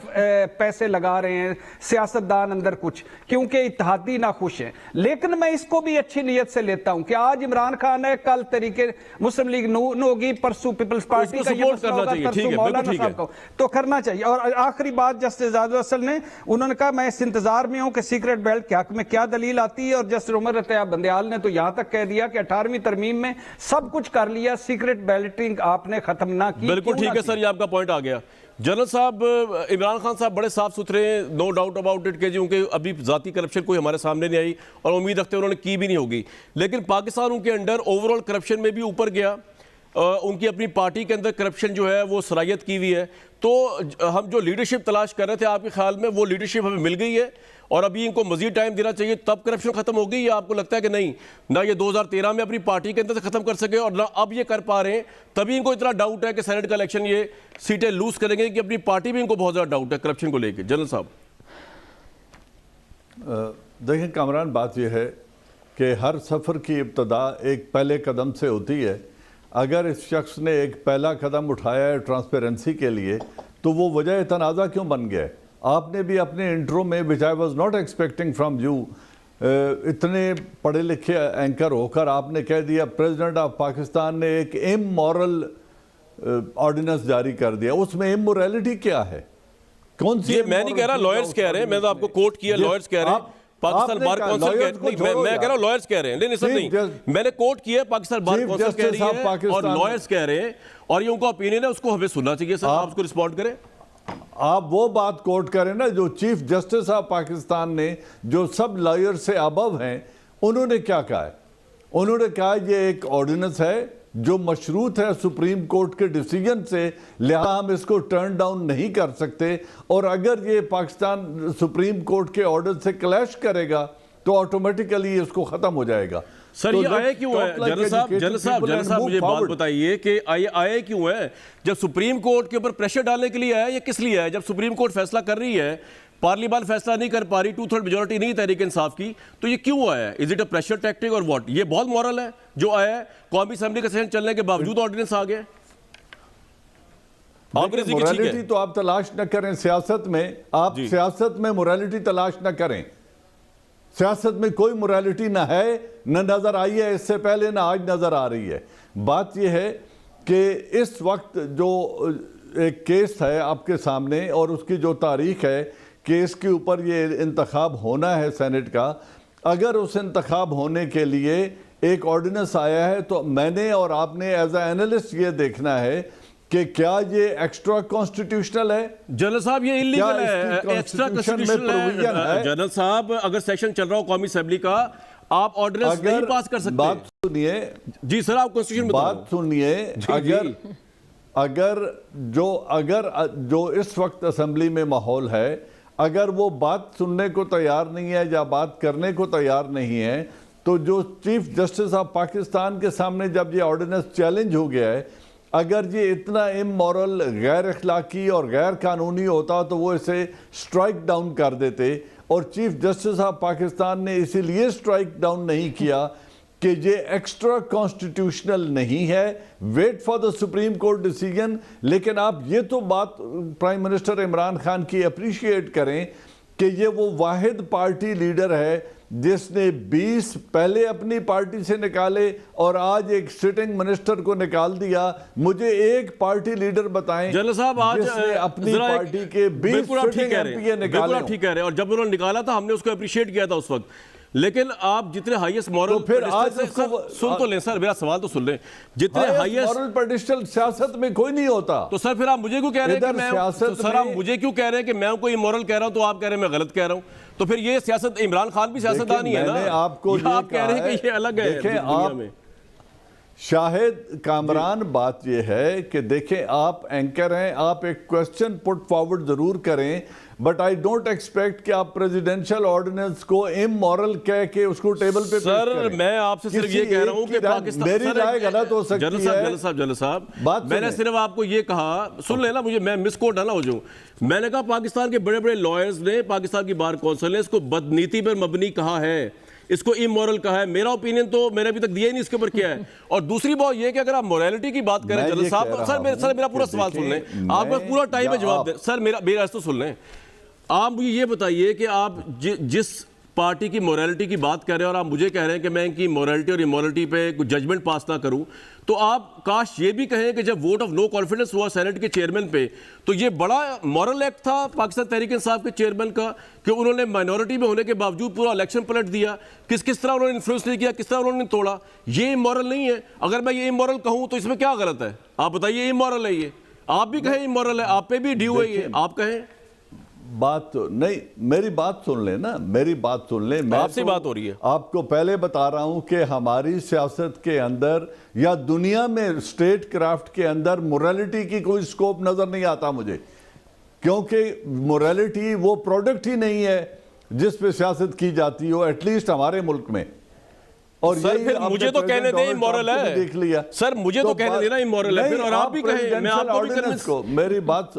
D: पैसे लगा रहे हैं सियासतदान अंदर कुछ, क्योंकि इत्तेहादी नाखुश हैं। लेकिन मैं इसको भी अच्छी नीयत से लेता हूं कि आज इमरान खान है, कल तरीके मुस्लिम लीग नून होगी, परसों पीपल्स पार्टी का ये मसला होगा, परसों मौलाना साहब को, तो करना चाहिए। और आखिरी बात जस्टिस एजाजुल हसन ने उन्होंने कहा मैं इस इंतजार में हूं कि सीक्रेट बेल्ट के हक में क्या दलील आती है, और जस्टिस उमर रतया बंदयाल ने तो यहां तक कह दिया कि 18वीं तरमीम में सब कुछ कर लिया, सीक्रेट बैलेटिंग आपने खत्म ना की।
A: बिल्कुल ठीक है सर, ये आपका पॉइंट आ गया। जनरल साहब, इमरान खान साहब बड़े साफ सुथरे, नो डाउट अबाउट इट, के जी उनके अभी जाती करप्शन कोई हमारे सामने नहीं आई और उम्मीद रखते उन्होंने की भी नहीं होगी, लेकिन पाकिस्तान उनके अंडर ओवरऑल करप्शन में भी ऊपर गया। उनकी अपनी पार्टी के अंदर करप्शन जो है वो सरायत की हुई है। तो हम जो लीडरशिप तलाश कर रहे थे, आपके ख्याल में वो लीडरशिप हमें मिल गई है और अभी इनको मजीद टाइम देना चाहिए तब करप्शन खत्म हो गई, या आपको लगता है कि नहीं, ना ये 2013 में अपनी पार्टी के अंदर से खत्म कर सके और ना अब ये कर पा रहे हैं, तभी इनको इतना डाउट है कि सेनेट का इलेक्शन ये सीटें लूज करेंगे, कि अपनी पार्टी में इनको बहुत ज़्यादा डाउट है करप्शन को लेकर? जनरल साहब
E: देखें कामरान, बात यह है कि हर सफ़र की इब्तदा एक पहले कदम से होती है। अगर इस शख्स ने एक पहला कदम उठाया है ट्रांसपेरेंसी के लिए, तो वो वजह तनाज़ा क्यों बन गया है? आपने भी अपने इंट्रो में, which I was not expecting from you, इतने पढ़े लिखे एंकर होकर आपने कह दिया प्रेसिडेंट ऑफ पाकिस्तान ने एक इमोरल ऑर्डिनेंस जारी कर दिया। उसमें इमोरलिटी क्या है? कौन सी?
A: मैं नहीं कह रहा, लॉयर्स कह रहे हैं, मैं तो आपको कोट किया, लॉयर्स कह रहे हैं, पाकिस्तान बार काउंसिल मैं कह रहा हूं लॉयर्स कह रहे हैं, नहीं सर नहीं, मैंने कोट किया पाकिस्तान बार काउंसिल कह रही है और लॉयर्स कह रहे हैं, और ये उनका ओपिनियन है, उसको हमें सुनना चाहिए। सर आप उसको रिस्पॉन्ड करें।
E: आप वो बात कोट करें ना जो चीफ जस्टिस ऑफ पाकिस्तान ने, जो सब लॉयर से अबव हैं, उन्होंने क्या कहा है? उन्होंने कहा ये एक ऑर्डिनेंस है जो मशरूत है सुप्रीम कोर्ट के डिसीजन से, लिहाजा हम इसको टर्न डाउन नहीं कर सकते, और अगर ये पाकिस्तान सुप्रीम कोर्ट के ऑर्डर से क्लैश करेगा तो ऑटोमेटिकली इसको खत्म हो जाएगा।
A: सर ये आया क्यों है? जनरल साहब मुझे बात बताइए कि आया क्यों है? जब सुप्रीम कोर्ट के ऊपर प्रेशर डालने के लिए आया, ये किस लिए आया? जब सुप्रीम कोर्ट फैसला कर रही है, पार्लियामेंट फैसला नहीं कर पा रही, 2/3 मेजोरिटी नहीं तहरीक इंसाफ की, तो ये क्यों आया है? Is it a pressure tactic और व्हाट? ये बहुत मॉरल है जो आया है, कौमी असेंबली का सेशन चलने के बावजूद ऑर्डिनेंस आ गया।
E: मोरालिटी तो आप तलाश न करें सियासत में, आप सियासत में मोरालिटी तलाश न करें। सियासत में कोई मोरालिटी ना है, न नजर आई है इससे पहले, ना आज नजर आ रही है। बात यह है कि इस वक्त जो एक केस है आपके सामने और उसकी जो तारीख है कि इसके ऊपर ये इंतखाब होना है सेनेट का, अगर उस इंतखाब होने के लिए एक ऑर्डिनेंस आया है तो मैंने और आपने एज ए एनालिस्ट ये देखना है कि क्या ये एक्स्ट्रा कॉन्स्टिट्यूशनल है?
A: जनरल साहब ये इलीगल है, एक्स्ट्रा कॉन्स्टिट्यूशनल है। जनरल साहब अगर सेशन चल रहा हो कौमी असेंबली का, आप ऑर्डिनेंस नहीं पास कर सकते।
E: बात सुनिए
A: जी सर, आप कॉन्स्टिट्यूशन
E: बात सुनिए। अगर जो इस वक्त असेंबली में माहौल है, अगर वो बात सुनने को तैयार नहीं है या बात करने को तैयार नहीं है, तो जो चीफ जस्टिस ऑफ पाकिस्तान के सामने जब ये ऑर्डिनेंस चैलेंज हो गया है, अगर ये इतना इमोरल, गैर अखलाकी और गैर कानूनी होता तो वो इसे स्ट्राइक डाउन कर देते, और चीफ जस्टिस ऑफ पाकिस्तान ने इसीलिए स्ट्राइक डाउन नहीं किया कि ये एक्स्ट्रा कॉन्स्टिट्यूशनल नहीं है, wait for the supreme court decision. लेकिन आप ये तो बात प्राइम मिनिस्टर इमरान खान की अप्रिशिएट करें कि ये वो वाहिद पार्टी लीडर है जिसने 20 पहले अपनी पार्टी से निकाले और आज एक सिटिंग मिनिस्टर को निकाल दिया। मुझे एक पार्टी लीडर बताएं
A: जनरल साहब आज
E: जिसने अपनी
A: जरा
E: पार्टी के 20
A: बिल्कुल आप ठीक
E: सिटिंग
A: कह रहे
E: एमपी
A: हैं, बिल्कुल
E: निकाले
A: आप ठीक कह रहे हैं, और जब उन्होंने निकाला था हमने उसको अप्रिशिएट किया था उस वक्त। लेकिन आप जितने हाईएस्ट मॉरल
E: तो फिर आज
A: सुन तो लें सर, मेरा सवाल तो सुन लें। जितने हाईएस्ट
E: मॉरल पेडिस्टल सियासत में कोई नहीं होता।
A: तो सर फिर आप मुझे क्यों कह रहे हैं कि मैं, तो सर आप मुझे क्यों कह रहे हैं कि मैं कोई इमोरल कह रहा हूं, तो आप कह रहे हैं मैं गलत कह रहा हूं? तो फिर ये सियासत, इमरान खान भी सियासतदान ही है ना,
E: आपको
A: आप कह रहे हैं कि ये अलग है दुनिया में।
E: शाहिद कामरान, बात यह है कि देखें आप एंकर हैं, आप एक क्वेश्चन पुट फॉरवर्ड जरूर करें, बट आई डोंट एक्सपेक्ट कि आप प्रेसिडेंशियल ऑर्डिनेंस को इमोरल कह के उसको टेबल पे
A: सर मैं आपसे सिर्फ ये कह रहा हूं कि पाकिस्तान,
E: मेरी राय गलत हो सकती है।
A: जनरल साहब मैंने सिर्फ आपको ये कहा, सुन लेना मुझे, मैं मिसकोट ना हो जाऊं। मैंने कहा पाकिस्तान के बड़े बड़े लॉयर्स ने, पाकिस्तान की बार कौंसिल ने इसको बदनीति पर मबनी कहा है, इसको इमोरल कहा है। मेरा ओपिनियन तो मैंने अभी तक दिया ही नहीं इसके ऊपर क्या है। और दूसरी बात यह कि अगर आप मोरालिटी की बात करें जनरल साहब, सर मेरा पूरा सवाल सुन लें, आपका पूरा टाइम है जवाब दे। सर मेरा तो सुन लें, आप मुझे ये बताइए कि आप जिस पार्टी की मोरालिटी की बात कर रहे हैं और आप मुझे कह रहे हैं कि मैं इनकी मोरालिटी और इमोरालिटी पे कुछ जजमेंट पास ना करूं, तो आप काश ये भी कहें कि जब वोट ऑफ नो कॉन्फिडेंस हुआ सेनेट के चेयरमैन पे, तो ये बड़ा मॉरल एक्ट था पाकिस्तान तहरीक इंसाफ के चेयरमैन का कि उन्होंने माइनॉरिटी में होने के बावजूद पूरा इलेक्शन पलट दिया। किस तरह उन्होंने इन्फ्लुएंस नहीं किया, किस तरह उन्होंने तोड़ा। ये इमोरल नहीं है। अगर मैं ये इमोरल कहूं तो इसमें क्या गलत है? आप बताइए, इमोरल है ये, आप भी कहें इमोरल है, आप पे भी ड्यू है ये, आप कहें।
E: बात तो नहीं, मेरी बात सुन ले ना, मेरी बात सुन ले। मैं
A: आपसे बात हो रही है।
E: आपको पहले बता रहा हूं कि हमारी सियासत के अंदर या दुनिया में स्टेट क्राफ्ट के अंदर मोरालिटी की कोई स्कोप नजर नहीं आता मुझे, क्योंकि मोरालिटी वो प्रोडक्ट ही नहीं है जिस पे सियासत की जाती हो, एटलीस्ट हमारे मुल्क में। और
A: सर फिर मुझे तो कहने दें इमोरल है,
E: देख लिया
A: सर, मुझे तो कहने देना इमोरल है, फिर और आप भी कहें, मैं आपको भी कन्विंस
E: को मेरी बात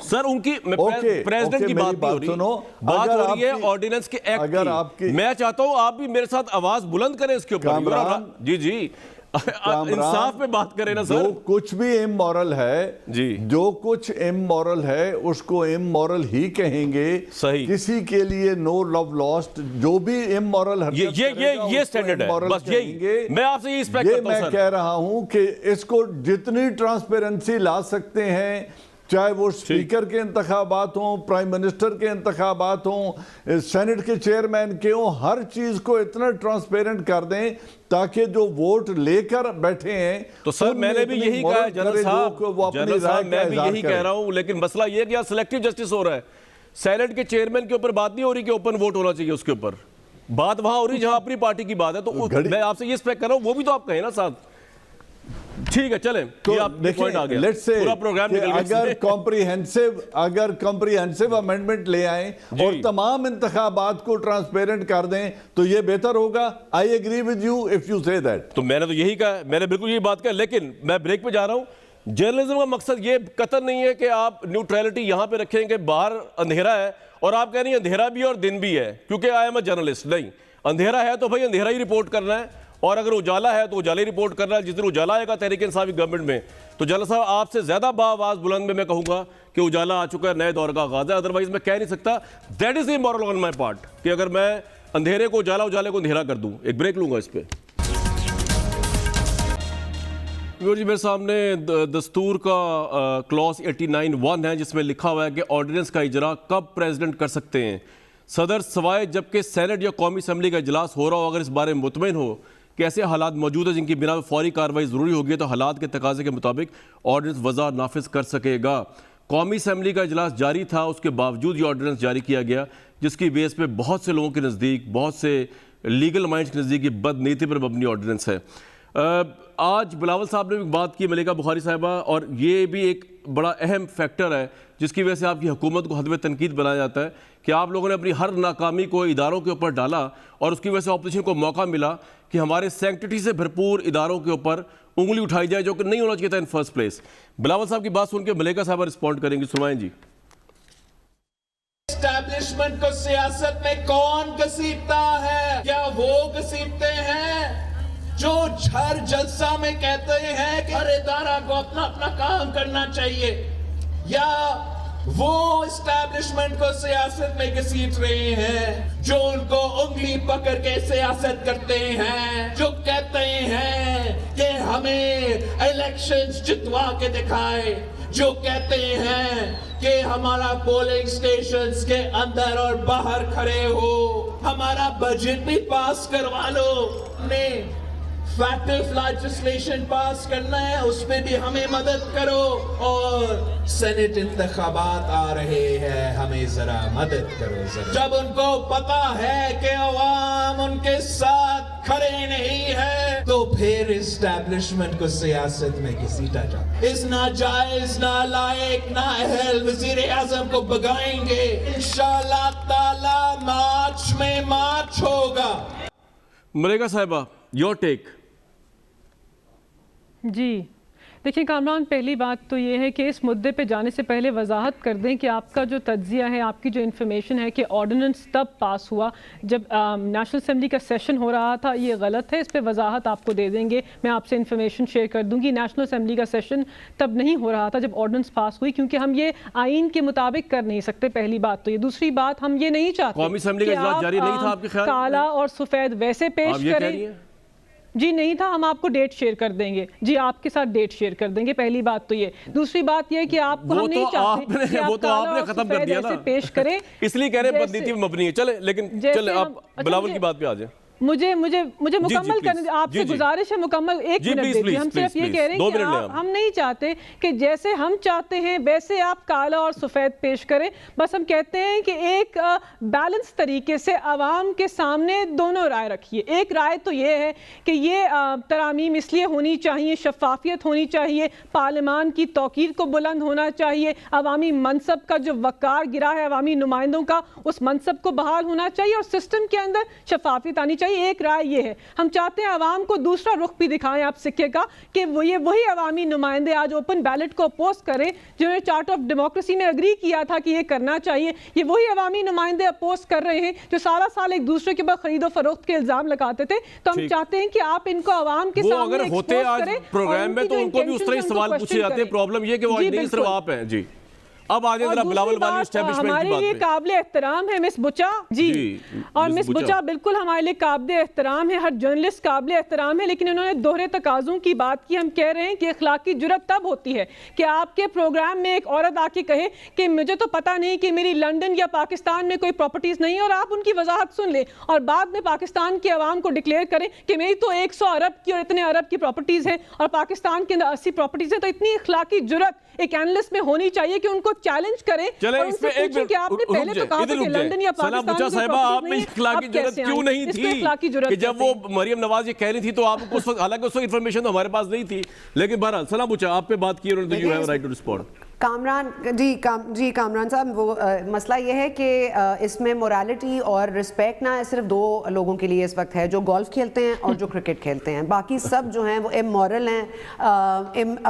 A: सर उनकी प्रेसिडेंट की बात नहीं हो रही, बात हो रही है ऑर्डिनेंस के एक्ट की। मैं चाहता हूं आप भी मेरे साथ आवाज बुलंद करें इसके ऊपर। जी इंसाफ पे बात करें ना सर।
E: जो कुछ भी इमोरल है
A: जी, जो
E: कुछ इमोरल है उसको इमोरल ही कहेंगे।
A: सही, किसी
E: के लिए नो लव लॉस्ट, जो भी इमोरल
A: ये स्टैंडर्ड है, बस यही मैं आपसे ये एक्सपेक्ट करता हूं।
E: मैं कह रहा हूं कि इसको जितनी ट्रांसपेरेंसी ला सकते हैं, चाहे वो स्पीकर के इंतखाबात हों, प्राइम मिनिस्टर के इंतखाबात हों, सेनेट के चेयरमैन के हों, हर चीज को इतना ट्रांसपेरेंट कर दें ताकि जो वोट लेकर बैठे हैं।
A: तो सर मैंने भी यही कहा है जनरल साहब, मैं भी यही कह रहा हूं, लेकिन मसला यह कि सिलेक्टिव जस्टिस हो रहा है। सेनेट के चेयरमैन के ऊपर बात नहीं हो रही कि ओपन वोट होना चाहिए, उसके ऊपर बात वहां हो रही जहां अपनी पार्टी की बात है। तो मैं आपसे ये एक्सपेक्ट कर रहा हूं, वो भी तो आप कहें ना साथ। ठीक है चलें,
E: तो
A: देखिए
E: लेट्स से
A: पूरा प्रोग्राम
E: अगर कॉम्प्रिहेंसिव अमेंडमेंट ले आए और तमाम इंतखाबात को ट्रांसपेरेंट कर दें तो ये बेहतर होगा। I agree with you if you say that.
A: तो मैंने तो यही कहा, मैंने बिल्कुल यही बात कहा, लेकिन मैं ब्रेक पे जा रहा हूं। जर्नलिज्म का मकसद ये कतई नहीं है कि आप न्यूट्रलिटी यहां पे रखेंगे, बाहर अंधेरा है और आप कह रही हैं अंधेरा भी और दिन भी है, क्योंकि आई एम अ जर्नलिस्ट। नहीं, अंधेरा है तो भाई अंधेरा ही रिपोर्ट करना है, और अगर उजाला है तो उजाला ही रिपोर्ट करना है। जिस दिन उजाला आएगा तहरीक इंसाफ गवर्नमेंट में, तो जनरल साहब आपसे ज्यादा बाआवाज बुलंद में मैं कहूंगा कि उजाला आ चुका है, नए दौर का आगाज है। अदरवाइज मैं कह नहीं सकता। That is immoral on my part कि अगर मैं अंधेरे को उजाला, उजाले को अंधेरा कर दूं। एक ब्रेक लूंगा इस पे। जी मेरे सामने दस्तूर का क्लॉज 89(1) है, जिसमें लिखा हुआ है कि ऑर्डिनेंस का इजरा कब प्रेसिडेंट कर सकते हैं सदर, सवाए जबकि सेनेट या कौमी असम्बली का इजलास हो रहा हो। अगर इस बारे में मुतमईन हो कि ऐसे हालात मौजूद है जिनकी बिना फौरी कार्रवाई ज़रूरी होगी, तो हालात के तकाजे के मुताबिक ऑर्डिनेंस वज़ा नाफिज कर सकेगा। कौमी असम्बली का इजलास जारी था, उसके बावजूद ये ऑर्डिनेंस जारी किया गया, जिसकी बेस पे बहुत से लोगों के नज़दीक, बहुत से लीगल माइंड्स के नज़दीक ये बदनीति पर मबनी ऑर्डिनेंस है। आज बिलावल साहब ने भी बात की, मलिका बुखारी साहिबा, और ये भी एक बड़ा अहम फैक्टर है जिसकी वजह से आपकी हुकूमत को हदवे तनकीद बनाया जाता है कि आप लोगों ने अपनी हर नाकामी को इदारों के ऊपर डाला और उसकी वजह से ऑपोजिशन को मौका मिला कि हमारे सैंक्टिटी से भरपूर इदारों के ऊपर उंगली उठाई जाए, जो कि नहीं होना चाहिए था इन फर्स्ट प्लेस। बिलावल साहब की बात सुन के मलिका साहब रिस्पॉन्ड करेंगे, सुनाएं जी।
F: एस्टैब्लिशमेंट को सियासत में कौन घसीटता है? क्या वो घसीटते हैं जो हर जलसा में कहते हैं कि हर इदारा को अपना अपना काम करना चाहिए, या वो एस्टैब्लिशमेंट को सियासत में घसीट रहे हैं जो उनको उंगली पकड़ के सियासत करते हैं, जो कहते हैं कि हमें इलेक्शंस जितवा के दिखाए, जो कहते हैं कि हमारा पोलिंग स्टेशंस के अंदर और बाहर खड़े हो, हमारा बजट भी पास करवा लो, ने फैक्टिव लेजिस्लेशन पास करना है उसमें भी हमें मदद करो, और सेनेट इंतखाबात आ रहे हैं हमें जरा मदद करो जरा। जब उनको पता है कि अवाम उनके साथ खड़े नहीं है तो फिर एस्टैब्लिशमेंट को सियासत में घसीटा जाता। इस नाजायज नालायक नाअहल वजीर आजम को भगाएंगे इंशाअल्लाह ताला। मार्च में मार्च होगा।
A: मलेका साहिबा, योर टेक।
B: जी देखिए कामरान, पहली बात तो ये है कि इस मुद्दे पे जाने से पहले वजाहत कर दें कि आपका जो तज्जिया है, आपकी जो इन्फॉर्मेशन है कि ऑर्डिनेंस तब पास हुआ जब नेशनल असेंबली का सेशन हो रहा था, ये गलत है। इस पे वजाहत आपको दे देंगे, मैं आपसे इन्फॉर्मेशन शेयर कर दूंगी। नेशनल असेंबली का सेशन तब नहीं हो रहा था जब ऑर्डिनेंस पास हुई, क्योंकि हम ये आइन के मुताबिक कर नहीं सकते, पहली बात तो ये। दूसरी बात, हम ये नहीं चाहते
A: कौमी असेंबली का इजलास जारी नहीं था आपके ख्याल में?
B: काला और सफ़ेद वैसे पेश करें। जी नहीं था, हम आपको डेट शेयर कर देंगे। जी आपके साथ डेट शेयर कर देंगे, पहली बात तो ये। दूसरी बात ये कि आपको हम नहीं चाहते कि
A: वो तो आपने खत्म कर दिया ना,
B: पेश करें,
A: इसलिए कह रहे हैं बदनीति में मबनी है। चले, लेकिन चले आप बिलावल की बात पे आ जाए।
B: मुझे मुकम्मल करने, आपसे गुजारिश है, मुकम्मल एक मिनट दीजिए। हम सिर्फ ये कह रहे हैं कि हम नहीं चाहते कि जैसे हम चाहते हैं वैसे आप काला और सफ़ेद पेश करें। बस हम कहते हैं कि एक बैलेंस तरीके से आवाम के सामने दोनों राय रखिए। एक राय तो ये है कि ये तरामीम इसलिए होनी चाहिए, शफाफियत होनी चाहिए, पार्लियामान की तौकीर को बुलंद होना चाहिए, अवामी मनसब का जो वक़ार गिरा है अवामी नुमाइंदों का, उस मनसब को बहाल होना चाहिए और सिस्टम के अंदर शफाफियत आनी चाहिए। एक राय ये है। हम चाहते हैं आवाम को दूसरा रुख भी दिखाएं आप सिक्के का, कि वो ये वही अवामी नुमाइंदे आज ओपन बैलेट को अपोज करें जिन्होंने चार्टर ऑफ डेमोक्रेसी में एग्री किया था कि ये करना चाहिए। ये वही अवामी नुमाइंदे अपोज कर रहे हैं जो सारा साल एक दूसरे के ऊपर खरीदो फरोख्त के इल्जाम लगाते थे। तो हम चाहते हैं कि आप इनको आवाम के सामने
A: अगर होते आज प्रोग्राम में तो उनको भी उस तरह सवाल पूछे जाते हैं। प्रॉब्लम ये कि वो नहीं सिर्फ आप हैं। जी अब आ जाए जरा बिलावल वाली एस्टैब्लिशमेंट की बात पे।
B: हमारे लिए काबिल एहतराम है मिस बुचा जी, और मिस बुचा बिल्कुल हमारे लिए काबिल एहतराम है, हर जर्नलिस्ट काबिल एहतराम है, लेकिन उन्होंने दोहरे तकाज़ों की बात की। हम कह रहे हैं कि अखलाकी जुर्रत तब होती है कि आपके प्रोग्राम में एक औरत आके कहे कि मुझे तो पता नहीं कि मेरी लंदन या पाकिस्तान में कोई प्रॉपर्टीज नहीं है, और आप उनकी वजाहत सुन ले और बाद में पाकिस्तान के अवाम को डिक्लेयर करें कि मेरी तो 100 अरब की और इतने अरब की प्रॉपर्टीज है और पाकिस्तान के अंदर 80 प्रॉपर्टीज है। तो इतनी अखलाकी जुर्रत एक एनालिस्ट में होनी चाहिए कि उनको चैलेंज करें।
A: चले इसमें एक मिनट,
B: आपने पहले तो कहा था कि लंदन या पाकिस्तान
A: साहिबा आप में इखलाकी जरूरत क्यों नहीं थी कि जब वो मरियम नवाज ये कह रही थी तो आपको उस वक्त, हालांकि उस वक्त इन्फॉर्मेशन तो हमारे पास नहीं थी, लेकिन बहरहाल सलाम बुचा आप पे बात की उन्होंने, you have right to respond.
C: Kamran ji Kamran साहब, वो मसला ये है कि इसमें मोरालिटी और रिस्पेक्ट ना सिर्फ दो लोगों के लिए इस वक्त है, जो गोल्फ खेलते हैं और जो क्रिकेट खेलते हैं। बाकी सब जो हैं वो इमोरल हैं,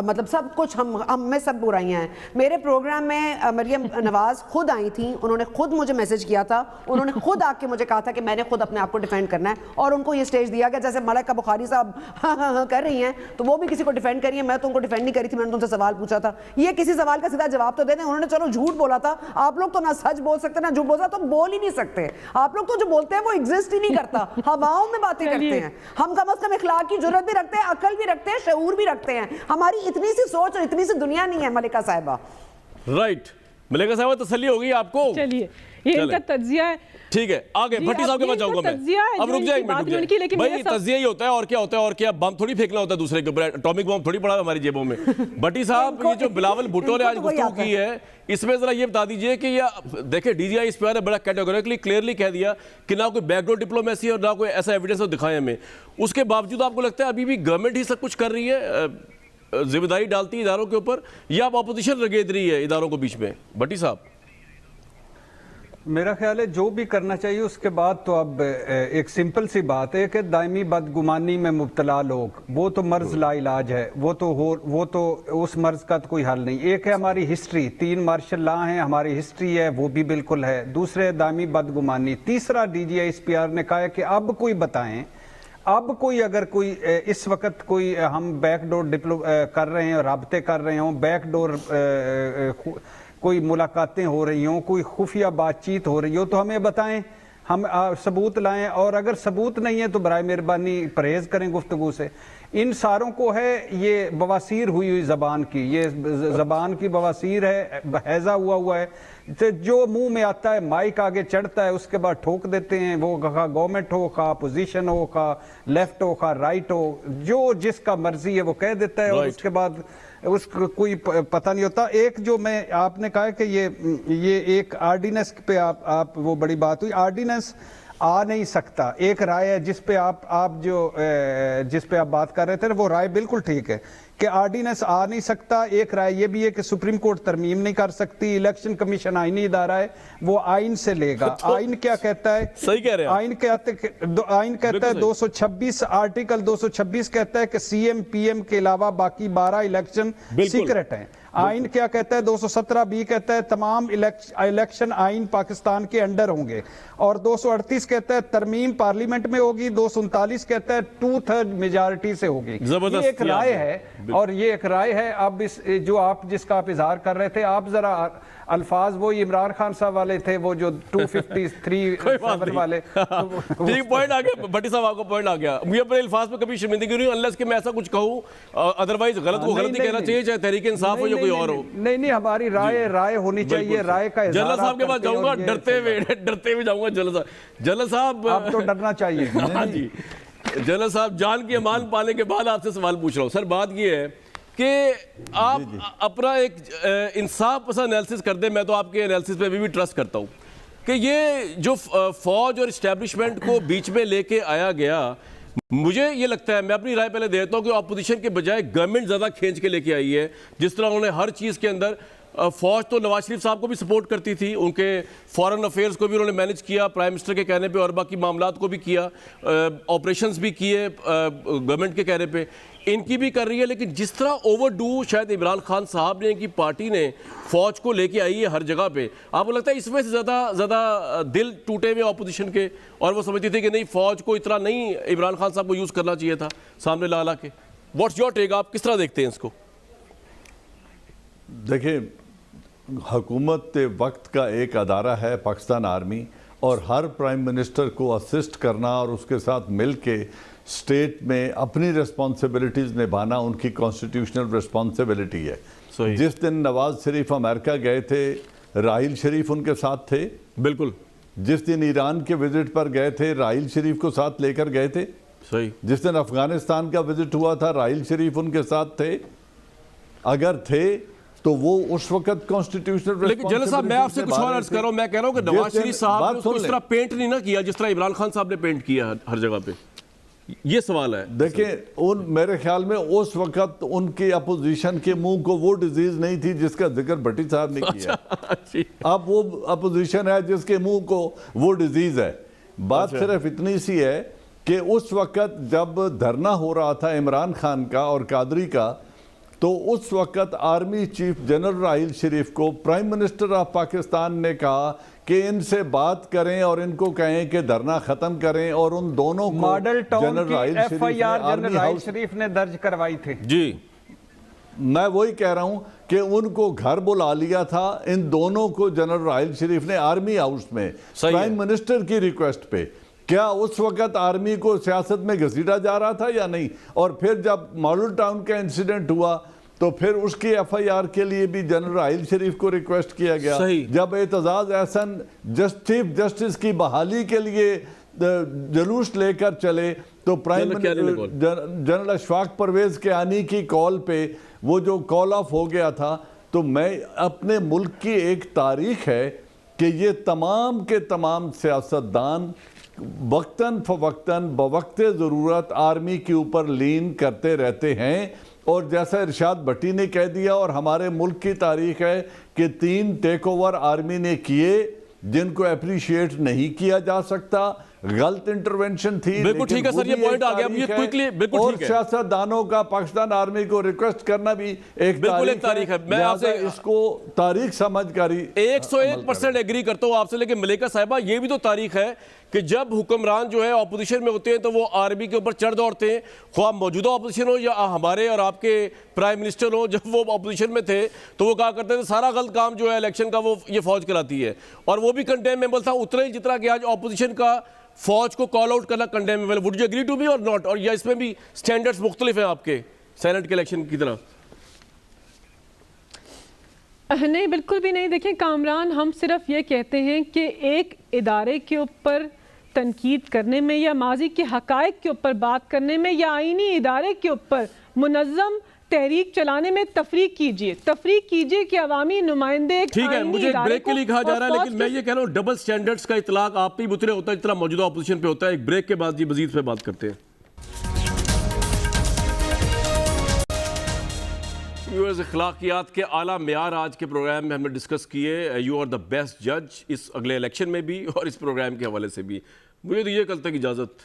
C: मतलब सब कुछ हम में सब बुराइयां हैं। मेरे प्रोग्राम में मरियम नवाज खुद आई थी, उन्होंने खुद मुझे मैसेज किया था, उन्होंने खुद आके मुझे कहा था कि मैंने खुद अपने आप को डिफेंड करना है, और उनको ये स्टेज दिया गया। जैसे मलिका बुखारी साहब हाँ कर रही हैं तो वो भी किसी को डिफेंड करी है, मैं तो उनको डिफेंड नहीं करी थी, मैंने तुमसे सवाल पूछा था। ये किसी सवाल का सीधा जवाब तो देते। उन्होंने चलो झूठ बोला था, आप लोग तो ना सच बोल सकते ना झूठ बोल सकते, तो बोल ही नहीं सकते। आप लोग तो जो बोलते हैं वो एग्जिस्ट ही नहीं करता, हवाओं में बातें करते हैं। हम कम से कम इखलाक की जरूरत भी रखते हैं, अकल भी रखते हैं, शऊर भी रखते हैं। हमारी इतनी सी सोच और इतनी सी दुनिया नहीं है मलिका साहिबा।
A: राइट मलिका साहिबा, तसल्ली हो गई आपको?
B: चलिए ये इनका तज्जिया है,
A: ठीक है। आगे भट्टी साहब के पास जाऊंगा मैं। अब रुक जाए भाई, तज्जिया ही होता है और क्या होता है, और क्या बम थोड़ी फेंकना होता है दूसरे के ऊपर, एटॉमिक बम थोड़ी पड़ा है हमारी जेबों में। भट्टी साहब ये जो बिलावल भुट्टो ने आज गुफ्तगू की है, इसमें जरा ये बता दीजिए कि ये देखिए डीजीआई इस पर बड़ा कैटेगोरिकली क्लियरली कह दिया कि ना कोई बैकडोर डिप्लोमेसी और ना कोई ऐसा एविडेंस दिखाए हमें। उसके बावजूद आपको लगता है अभी भी गवर्नमेंट ही सब कुछ कर रही है, जिम्मेदारी डालती है इदारों के ऊपर, या आप अपोजिशन रगेद रही है इदारों को बीच में? भट्टी साहब
D: मेरा ख्याल है जो भी करना चाहिए उसके बाद तो अब एक सिंपल सी बात है कि दायमी बदगुमानी में मुब्तला लोग, वो तो मर्ज लाइलाज है, वो तो उस मर्ज का तो कोई हल नहीं। एक है हमारी हिस्ट्री, 3 मार्शल लॉ है, हमारी हिस्ट्री है, वो भी बिल्कुल है। दूसरे दायमी बदगुमानी। तीसरा डीजीआई SPR ने कहा है कि अब कोई बताएं, अब कोई अगर कोई इस वक्त कोई हम बैकडोर कर रहे हैं, राब्ते कर रहे हों, बैकडोर कोई मुलाकातें हो रही हों, कोई खुफिया बातचीत हो रही हो, तो हमें बताएं, हम सबूत लाएं। और अगर सबूत नहीं है तो बराए मेहरबानी परहेज करें गुफ्तगू से। इन सारों को है ये बवासीर हुई ज़बान की, ये ज़बान की बवासीर है, हैज़ा हुआ है। तो जो मुंह में आता है माइक आगे चढ़ता है, उसके बाद ठोक देते हैं। वो खा गवर्नमेंट हो, खा अपोजिशन हो, खा लेफ्ट हो, खा राइट हो, जो जिसका मर्जी है वो कह देता है। और उसके बाद उसको कोई पता नहीं होता। एक जो मैं आपने कहा कि ये एक आर्डिनेंस पे आप वो बड़ी बात हुई, आर्डिनेंस आ नहीं सकता। एक राय है जिस पे आप बात कर रहे थे ना, वो राय बिल्कुल ठीक है कि आर्डिनेंस आ नहीं सकता। एक राय ये भी है कि सुप्रीम कोर्ट तरमीम नहीं कर सकती, इलेक्शन कमीशन आईनी इदारा है, वो आइन से लेगा। तो आइन क्या कहता है?
A: सही कह रहे हैं।
D: आइन कहता है 226 आर्टिकल 226 कहता है कि सीएम पीएम के अलावा बाकी 12 इलेक्शन सीक्रेट हैं। आइन क्या कहता है? 217 बी कहता है तमाम इलेक्शन आइन पाकिस्तान के अंडर होंगे। और 238 कहता है तरमीम पार्लियामेंट में होगी। 239 कहता है 2/3 मेजॉरिटी से होगी। ये एक राय है, और ये एक राय है। अब इस जो आप जिसका आप इजहार कर रहे थे, आप जरा अल्फाज वो इमरान खान साहब वाले थे, वो जो 253 वाले।
A: ठीक पॉइंट आ गया भट्टी साहब, आपको पॉइंट आ गया। मुझे अपने अल्फाज में कभी शर्मिंदगी नहीं, अनलेस कि मैं ऐसा कुछ कहूँ, अदरवाइज गलत को गलत ही कहना चाहिए, चाहे तहरीक इंसाफ हो या कोई और हो।
D: नहीं, हमारी राय होनी चाहिए। राय का
A: जनरल साहब के पास जाऊंगा, डरते हुए जाऊंगा। जनरल साहब
D: आप तो डरना चाहिए।
A: हाँ जी, जनरल साहब, जान की अमान पाने के बाद आपसे सवाल पूछ रहा हूँ। सर, बात ये है कि आप अपना एक इंसाफ पसंद एनालिसिस कर दें। मैं तो आपके एनालिसिस पे भी ट्रस्ट करता हूँ कि ये जो फौज और इस्टेब्लिशमेंट को बीच में लेके आया गया, मुझे ये लगता है, मैं अपनी राय पहले देता हूँ कि ऑपोजिशन के बजाय गवर्नमेंट ज़्यादा खींच के लेके आई है। जिस तरह उन्होंने हर चीज़ के अंदर, फौज तो नवाज शरीफ साहब को भी सपोर्ट करती थी, उनके फॉरेन अफेयर्स को भी उन्होंने मैनेज किया, प्राइम मिनिस्टर के कहने पे, और बाकी मामलात को भी किया, ऑपरेशंस भी किए गवर्नमेंट के कहने पे, इनकी भी कर रही है। लेकिन जिस तरह ओवरडू शायद इमरान खान साहब ने, इनकी पार्टी ने फौज को लेके आई है हर जगह पे, आपको लगता है इसमें से ज़्यादा दिल टूटे हुए ऑपोजिशन के, और वो समझती थी कि नहीं, फौज को इतना नहीं इमरान खान साहब को यूज़ करना चाहिए था सामने ला के। व्हाट्स योर टेक, आप किस तरह देखते हैं इसको?
E: देखिए, हुकूमत वक्त का एक अदारा है पाकिस्तान आर्मी, और हर प्राइम मिनिस्टर को असिस्ट करना और उसके साथ मिल के स्टेट में अपनी रिस्पॉन्सिबिलिटीज़ निभाना उनकी कॉन्स्टिट्यूशनल रिस्पॉन्सिबिलिटी है। जिस दिन नवाज शरीफ अमेरिका गए थे, राहिल शरीफ उनके साथ थे।
A: बिल्कुल।
E: जिस दिन ईरान के विजिट पर गए थे, राहिल शरीफ को साथ लेकर गए थे।
A: सही।
E: जिस दिन अफगानिस्तान का विजिट हुआ था, राहिल शरीफ उनके साथ थे। अगर थे तो वो उस वक्त कॉन्स्टिट्यूशनल।
A: लेकिन जनरल साहब, मैं आपसे कुछ और अर्ज कर रहा हूं। मैं कह रहा हूं कि नवाज शरीफ साहब ने उसको इस तरह पेंट नहीं ना किया जिस तरह इमरान खान साहब ने पेंट किया हर जगह पे। ये सवाल है।
E: देखिए, मेरे ख्याल में उस वक्त उनकी अपोजिशन के मुंह को वो डिजीज नहीं थी जिसका जिक्र भट्टी साहब ने किया। अब वो अपोजिशन है जिसके मुंह को वो डिजीज है। बात सिर्फ इतनी सी है कि उस वक्त जब धरना हो रहा था इमरान खान का और कादरी का, तो उस वक्त आर्मी चीफ जनरल राहिल शरीफ को प्राइम मिनिस्टर ऑफ पाकिस्तान ने कहा कि इनसे बात करें और इनको कहें कि धरना खत्म करें, और उन दोनों को
D: मॉडल टाउन
E: जनरल
D: की
E: राहिल
D: एफआईआर जनरल राहिल शरीफ ने दर्ज करवाई थी।
A: जी,
E: मैं वही कह रहा हूं कि उनको घर बुला लिया था इन दोनों को जनरल राहिल शरीफ ने आर्मी हाउस में प्राइम मिनिस्टर की रिक्वेस्ट पे। क्या उस वक्त आर्मी को सियासत में घसीटा जा रहा था या नहीं? और फिर जब मॉडल टाउन का इंसिडेंट हुआ तो फिर उसकी एफआईआर के लिए भी जनरल राहिल शरीफ को रिक्वेस्ट किया गया। जब एतजाज एहसन चीफ जस्टिस की बहाली के लिए जुलूस लेकर चले, तो प्राइम जनरल अशफाक परवेज के आने की कॉल पे वो जो कॉल ऑफ हो गया था। तो मैं अपने मुल्क की एक तारीख है कि ये तमाम के तमाम सियासतदान वक्तन फवक्तन बवक्ते ज़रूरत आर्मी के ऊपर लीन करते रहते हैं। और जैसा इरशाद भट्टी ने कह दिया, और हमारे मुल्क की तारीख है कि 3 टेक ओवर आर्मी ने किए जिनको अप्रिशिएट नहीं किया जा सकता। गलत इंटरवेंशन थी।
A: बिल्कुल ठीक है सर, ये पॉइंट आ गया। ये क्विकली बिल्कुल ठीक है।
E: सियासतदानों का पाकिस्तान आर्मी को रिक्वेस्ट करना भी एक तारीख है। मैं आपसे इसको तारीख समझ कर
A: 101% एग्री करता हूं आपसे। लेकिन मलिका साहिबा, ये भी तो तारीख है कि जब हुक्मरान जो है ऑपोजिशन में होते हैं तो वो आर्मी के ऊपर चढ़ दौड़ते हैं, ख्वाह मौजूदा ऑपोजिशन हो या हमारे और आपके प्राइम मिनिस्टर हो। जब वो ऑपोजिशन में थे तो वो कहा करते थे सारा गलत काम जो है इलेक्शन का वो ये फौज कराती है, और वो भी कंडेमेबल था उतना ही जितना कि आज ऑपोजिशन का फौज को कॉल आउट करना condemnable. Would you agree to me और नॉट? और या इसमें भी स्टैंडर्ड्स मुख्तलिफ हैं आपके सेनेट के इलेक्शन की तरह?
B: नहीं, बिल्कुल भी नहीं। देखिए कामरान, हम सिर्फ ये कहते हैं कि एक इदारे के ऊपर तनकीद करने में या माजी के हकायक के ऊपर बात करने में या आईनी इदारे के ऊपर मुनज़्ज़म तहरीक चलाने में तफरीक कीजिए कि अवामी नुमाइंदे।
A: ठीक है, मुझे एक ब्रेक के लिए कहा जा रहा है, लेकिन मैं ये कह रहा हूँ डबल स्टैंडर्ड्स का इतलाक आप पे भी उतने होता है जितना मौजूदा ऑपोजिशन पे होता है। एक ब्रेक के बाद जी मजीद पे बात करते हैं। व्यूअर्स, अखलाकियात के आला मेयार आज के प्रोग्राम में हमने डिस्कस किए। यू आर द बेस्ट जज, इस अगले इलेक्शन में भी और इस प्रोग्राम के हवाले से भी। मुझे दीजिए कल तक इजाज़त।